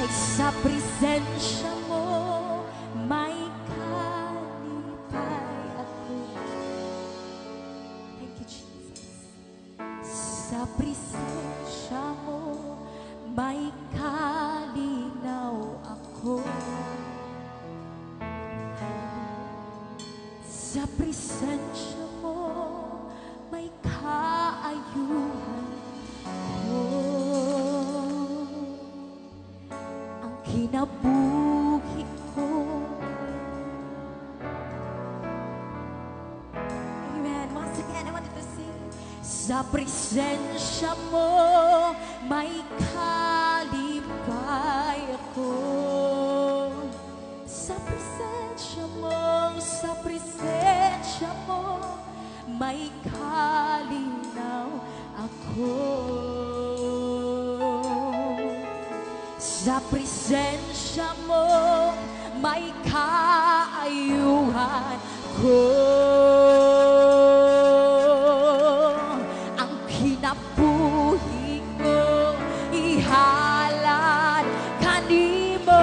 Sa presensya mo, may kalipay ako. Thank you, Jesus. Sa presensya mo, may kalinaw ako. Sa presensya mo, may kaayuhan ko. Ang kinabuhi ko. Amen. Once again, I wanted to sing. Sa presensya mo, may kalipay ako. Sa presensya mo, may kalinaw ako. Sa presensya mo, may kaayuhan ko. Ang kinabuhi ko, ihalad kanimo.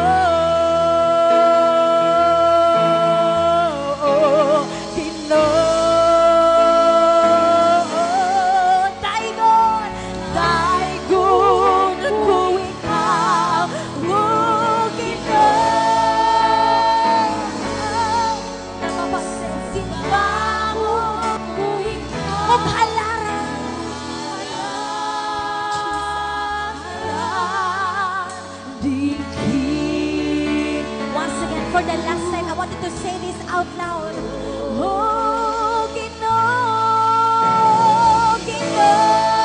For the last time, I wanted to say this out loud. Oh, Ginoo, Ginoo,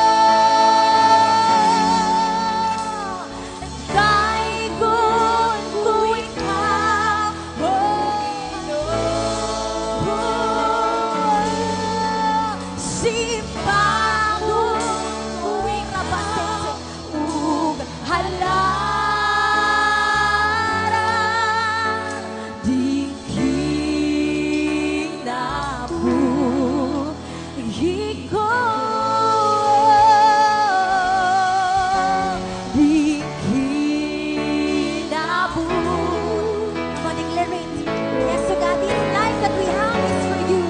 daigon ko ikaw. Simbahon tuwing napasense ug hala. Yes, so God, this life that we have is for you,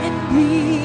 and we